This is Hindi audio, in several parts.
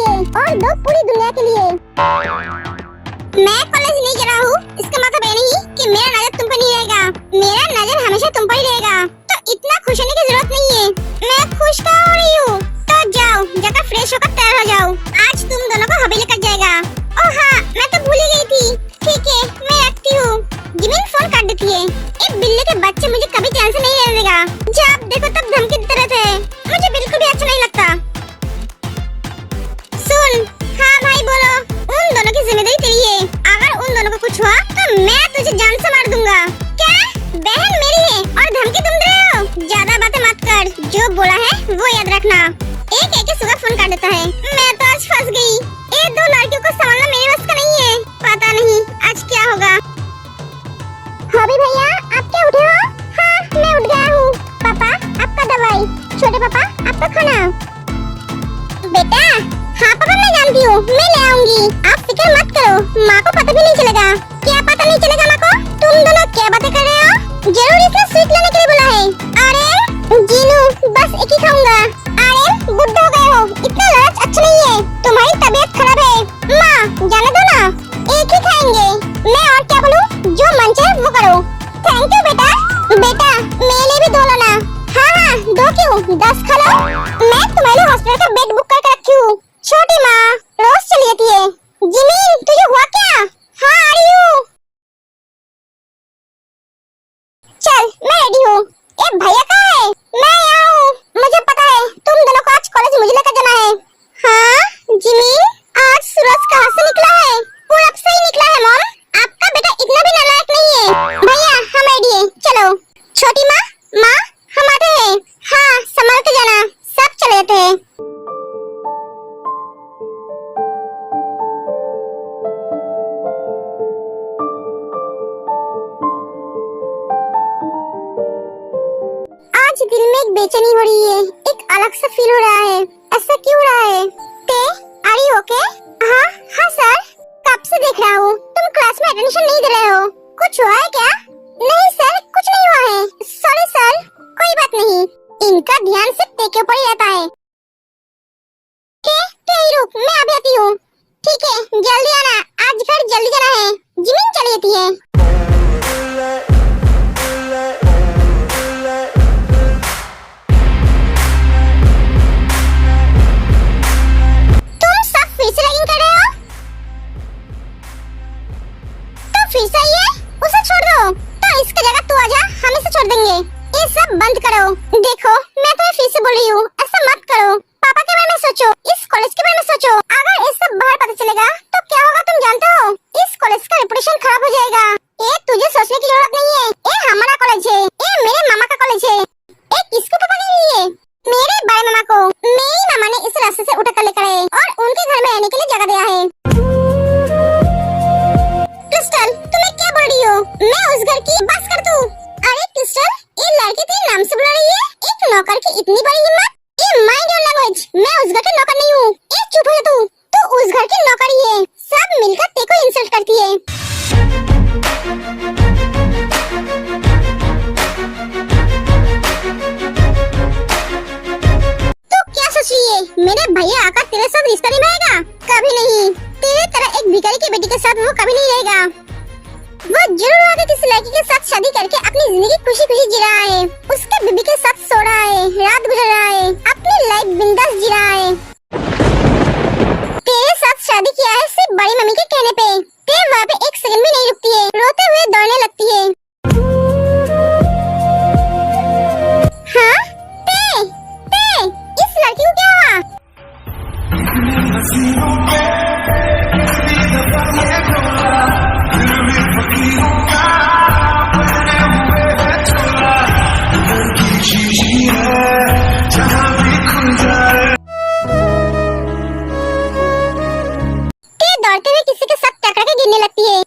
लिए और दो पूरी दुनिया के लिए। मैं कॉलेज नहीं जा रहा हूँ, इसका मतलब ये नहीं कि मेरा नजर तुम पर नहीं रहेगा। मेरा नजर हमेशा तुम पर ही रहेगा, तो इतना खुश होने की जरूरत नहीं है। मैं खुश कहाँ हो रही हूँ? तो जाओ, जाकर फ्रेश होकर तैयार हो जाओ। आज तुम दोनों को हवेली लेकर जाएगा। ओह हाँ, मैं तो भूल ही गई थी। ठीक है, मैं रखती हूँ। जिमिन फोन काट देती है। एक बिल्ली के बच्चे मुझे कभी चैन से नहीं रहने देगा। जब देखो तब धमकी देते रहते हैं, मुझे बिल्कुल भी अच्छा नहीं लगता। सुन, हाँ भाई बोलो। उन दोनों की जिम्मेदारी तेरी है। अगर उन दोनों को कुछ हुआ तो मैं तुझे जान से मार दूंगा। क्या? बहन मेरी है और धमकी तुम दे रहे हो? ज्यादा बातें मत कर, जो बोला है वो याद रखना। एक एक सुबह फोन काट देता है। मैं तो आज फंस गई। ये दो लड़कियों को संभालना मेरे बस का नहीं है। पता नहीं आज क्या होगा। हॉबी भैया, आप क्या उठे हो? हाँ, मैं उठ गया हूँ। पापा, आपका दवाई। छोटे पापा, आपका खाना। बेटा, हाँ पापा मैं जानती हूँ, मैं ले आऊंगी। आप फिक्र मत करो, माँ को पता भी नहीं चलेगा। क्या पता नहीं चलेगा माँ को? तुम दोनों क्या बातें कर रहे हो? जरूर इसने स्वीट लेने के लिए बोला है। अरे जीनू, बस एक ही खाऊंगा। अरे बुड्ढे हो गए हो, इतना लालच अच्छा नहीं है। तुम्हारी तबीयत खराब है। माँ जाने दो ना, एक ही खाएंगे। मैं और क्या बोलूं? जो मन चाहे वो करो। थैंक यू बेटा। बेटा मेरे लिए भी दो लो ना। हाँ हाँ, दो क्यों, 10 खा लो। मैं तुम्हारे लिए हॉस्पिटल का बेड बुक करके रखी हूँ। छोटी माँ रोज चली जाती है। जिमिन तुझे हुआ क्या? हाँ आ रही हूँ। चल मैं रेडी हूँ। ए भैया कहाँ है? मैं यहाँ हूँ। मुझे पता है तुम दोनों को आज कॉलेज मुझे लेकर जाना है। हाँ जिमिन, आज सूरज कहाँ से निकला है? पूरब से ही निकला है मॉम। आपका बेटा इतना भी नालायक नहीं है। भैया हम रेडी हैं, चलो। छोटी माँ, माँ हम आते हैं। हाँ संभाल के जाना, सब चले जाते हैं। आज दिल में एक बेचैनी हो रही है, एक अलग सा फील हो रहा है। ऐसा क्यों हो रहा है? ते, आर यू ओके? हाँ हाँ सर, कब से देख रहा हूँ तुम क्लास में अटेंशन नहीं दे रहे हो। कुछ हुआ है क्या? नहीं सर, कुछ नहीं हुआ है। सॉरी सर, कोई बात नहीं। इनका ध्यान सिर्फ ते के ऊपर ही रहता है। ते रुक, मैं अभी आती हूँ। ठीक है, जल्दी आना, आज घर जल्दी जाना है। जिमिन चली जाती है। तुम सब फिर से रैगिंग कर रहे हो? तो फिर से ये उसे छोड़ दो। तो इसकी जगह तू आजा, हम इसे छोड़ देंगे। ये सब बंद करो। देखो मैं तुम्हें फिर से बोल रही हूँ, ऐसा मत करो। पापा के बारे में सोचो, इस कॉलेज के बारे में सोचो। अगर ये सब बाहर पता चलेगा तो क्या होगा तुम जानते हो? इस कॉलेज का रेपुटेशन खराब हो जाएगा। ये तुझे सोचने की जरूरत नहीं है। ये हमारा कॉलेज है, ये मेरे मामा का कॉलेज है। ये किसको पता नहीं है? मेरे बड़े मामा को। मेरी मामा ने इस रास्ते से उठाकर लेकर आए और उनके घर में रहने के लिए जगह दिया है। क्रिस्टल, तुम्हें क्या बोल रही हो? मैं उस घर की बस कर दूं? अरे क्रिस्टल, ये लड़की तेरे नाम से बुला रही है। एक नौकर की इतनी बड़ी हिम्मत। ये माइंड योर लैंग्वेज। मैं उस घर के नौकर नहीं हूँ। ये चुप हो जा तू। तू उस घर की नौकर ही है। सब मिलकर तेको इंसल्ट करती है। तू क्या सोच रही है? मेरे भैया आकर तेरे साथ रिश्ता निभाएगा? कभी नहीं। तेरे तरह एक भिखारी की बेटी के साथ वो कभी नहीं रहेगा। वो जरूर आगे किसी लड़की के साथ शादी करके अपनी जिंदगी खुशी खुशी जी रहा है। उसके बीबी के साथ सो रहा है, रात गुजर रहा है, अपनी लाइफ बिंदास जी रहा है। तेरे साथ शादी किया है सिर्फ बड़ी मम्मी के कहने पे। ते वहाँ पे एक सेकंड भी नहीं रुकती है, रोते हुए दौड़ने लगती है। हाँ? ते, इस लड़की को क्या हुआ? दौड़ते हुए किसी के साथ टकरा के गिरने लगती है।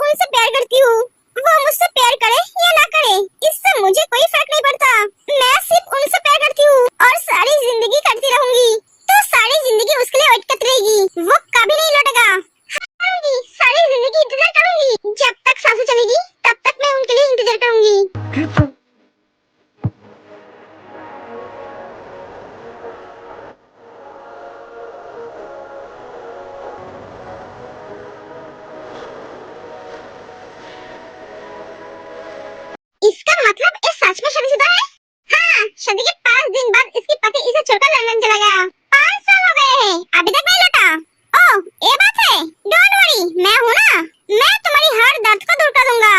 उनसे प्यार करती हूँ। वो मुझसे प्यार करे या ना करे, इससे मुझे कोई फर्क नहीं पड़ता। मैं सिर्फ उनसे प्यार करती हूँ और सारी जिंदगी करती रहूंगी। तो सारी जिंदगी उसके लिए वेट करती रहेगी, वो कभी नहीं लौटेगा। हाँ, सारी जिंदगी इंतजार करूंगी। जब तक सांसें चलेगी तब तक मैं उनके लिए इंतजार करूंगी। इसका मतलब ये सच में शादीशुदा है? हाँ, शादी के 5 दिन बाद इसके पति इसे छोड़कर लंदन चला गया। 5 साल हो गए हैं, अभी तक नहीं लौटा। ओह, ये बात है। डोंट वरी, मैं हूँ ना। मैं तुम्हारी हर दर्द को दूर कर दूंगा।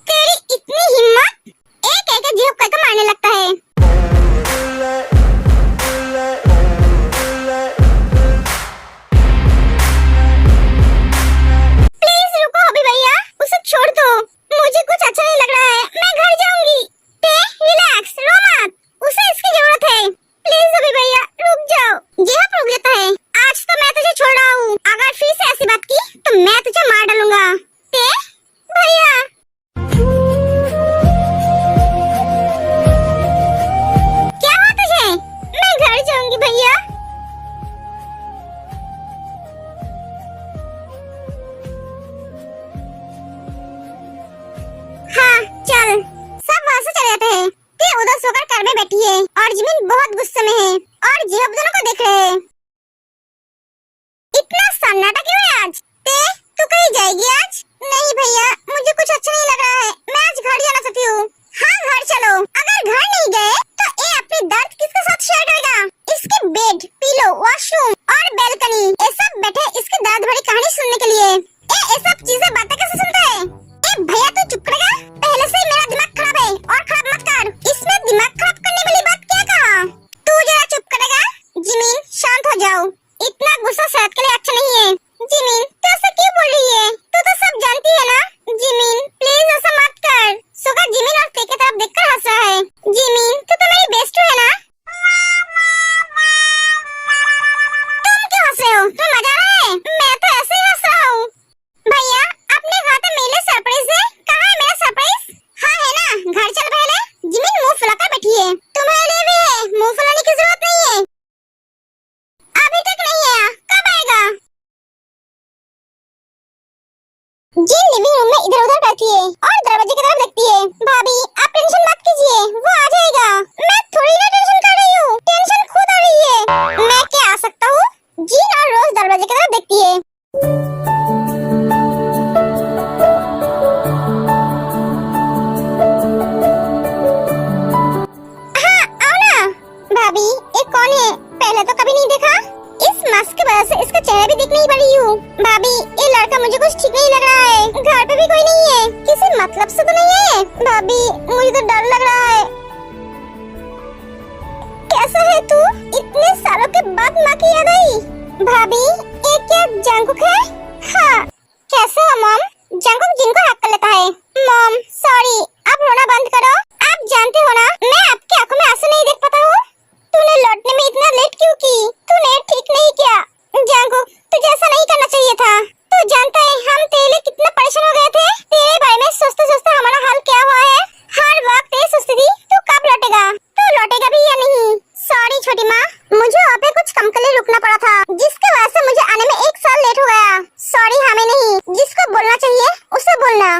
तेरी इतनी हिम्मत! एक एक जीव को मारने लगता है। प्लीज रुको अभी भैया, उसे छोड़ दो। मुझे कुछ अच्छा नहीं लग रहा है, मैं घर जाऊंगी। ते रिलैक्स, रो मत, उसे इसकी जरूरत है। प्लीज अभी भैया रुक जाओ। ये अब रुक जाता है। आज तो मैं तुझे छोड़ रहा हूँ, अगर फिर से ऐसी बात की तो मैं तुझे मार डालूंगा। ते भैया, क्या हुआ तुझे? मैं घर जाऊंगी भैया। हाँ चल, सब वहाँ से चले जाते हैं। ते उधर सोकर कार में बैठी है और जिमिन बहुत गुस्से में है और जीव दोनों को देख रहे हैं। इतना सन्नाटा क्यों है आज? ते तू कहीं जाएगी आज? नहीं भैया, मुझे कुछ अच्छा नहीं लग रहा है, मैं आज घर जाना चाहती हूँ। हाँ घर चलो। अगर घर नहीं गए तो ये अपनी दर्द किसके साथ शेयर करेगा? इसके बेड, पिलो, वॉशरूम और बैल्कनी, ये सब बैठे इसकी दर्द भरी कहानी सुनने के लिए। ये सब चीजें बातें कैसे सुनता है? भैया तू चुप करेगा? पहले से ही मेरा दिमाग खराब है और खराब मत कर। इसमें दिमाग खराब करने वाली बात क्या कहा? तू जरा चुप करेगा? जिमिन शांत हो जाओ, इतना गुस्सा सेहत के लिए अच्छा नहीं है। जिमिन तू ऐसा क्यों बोल रही है? तू तो सब जानती है ना। जिमिन प्लीज ऐसा मत कर। सुगा जिमिन और ते की तरफ देखकर हंस रहा है। जिमिन तू तो मेरी बेस्ट है ना। तुम क्यों हंस रहे हो? तुम्हें मजा आ रहा है? मैं तो ऐसे ही हंस रहा हूँ। भैया अपने घर पे मेरे सरप्राइज है। कहाँ है मेरा सरप्राइज? हाँ है ना, घर चल पहले। जिमिन मुंह फुलाकर बैठी है। तुम्हारे लिए भी है, मुंह फुलाने की जरूरत नहीं है। अभी तक नहीं आया, कब आएगा? जिन लिविंग रूम में इधर उधर बैठी है और दरवाजे की तरफ देखती है। भाभी आप टेंशन मत कीजिए, वो आ जाएगा। मैं थोड़ी ना टेंशन कर रही हूँ, टेंशन खुद आ रही है। मैं क्या आ सकता हूँ? जिन और रोज दरवाजे की तरफ देखती है। भाभी ये कौन है? पहले तो कभी नहीं देखा। इस मास्क की वजह से इसका चेहरा भी देख नहीं पा रही हूँ। भाभी ये लड़का मुझे कुछ ठीक नहीं लग रहा है। घर पे भी कोई नहीं है, किसी मतलब से तो नहीं है। भाभी मुझे तो डर लग रहा है। कैसा है तू? इतने सालों के बाद माँ की याद आई। भाभी ये क्या जंकुक है? हाँ कैसे हो मॉम? जंकुक जिनको हक कर लेता है। मॉम सॉरी, आप रोना बंद करो। आप जानते हो ना मैं आपकी आंखों में आंसू नहीं देख पाता हूँ। तूने लौटने में इतना लेट क्यों की? तूने ठीक नहीं किया। जंकुक तुझे ऐसा नहीं करना चाहिए था। तू जानता है हम तेरे लिए कितना परेशान हो गए थे। तेरे बारे में सोचते सोचते हमारा हाल क्या हुआ है। हर वक्त ये सोचती थी तू कब लौटेगा, तू लौटेगा भी या नहीं। सॉरी छोटी माँ, मुझे वहाँ पे कुछ काम के लिए रुकना पड़ा था, जिसके वजह से मुझे आने में 1 साल लेट हो गया। सॉरी हमें नहीं, जिसको बोलना चाहिए उसे बोलना।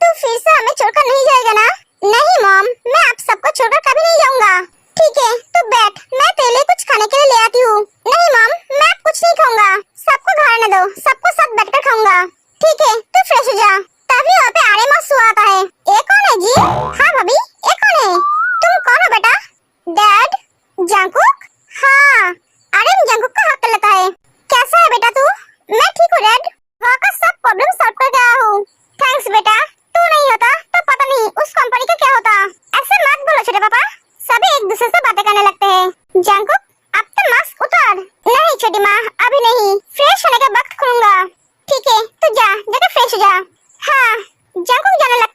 तू फिर से हमें छोड़कर नहीं जाएगा ना? नहीं मॉम, मैं आप सबको छोड़कर कभी नहीं जाऊंगा। ठीक है तू बैठ, मैं तेरे लिए कुछ खाने के लिए ले आती हूँ। नहीं मॉम, मैं अब कुछ नहीं खाऊंगा, सबको घर आने दो, सबको साथ बैठकर खाऊंगा। ठीक है तू फ्रेश हो जा। तभी वहाँ पे आरे मासू आता है। ये कौन है जी? हाँ भाभी ये कौन है? तुम कौन हो बेटा? Dad Jungkook? हाँ अरे जंकुक का हक कर लेता है। कैसा है बेटा तू? मैं ठीक हूँ डैड, वहाँ का सब प्रॉब्लम सॉल्व कर गया हूँ। थैंक्स बेटा, तू नहीं होता तो पता नहीं उस कंपनी का क्या होता। ऐसे मत बोलो छोटे पापा, सभी एक दूसरे से बातें करने लगते हैं। जंकुक अब तो मास्क उतार। नहीं छोटी माँ अभी नहीं, फ्रेश होने के वक्त खुलूंगा। ठीक है तू जा, जाकर फ्रेश हो जा। हाँ जंकुक जाने लगता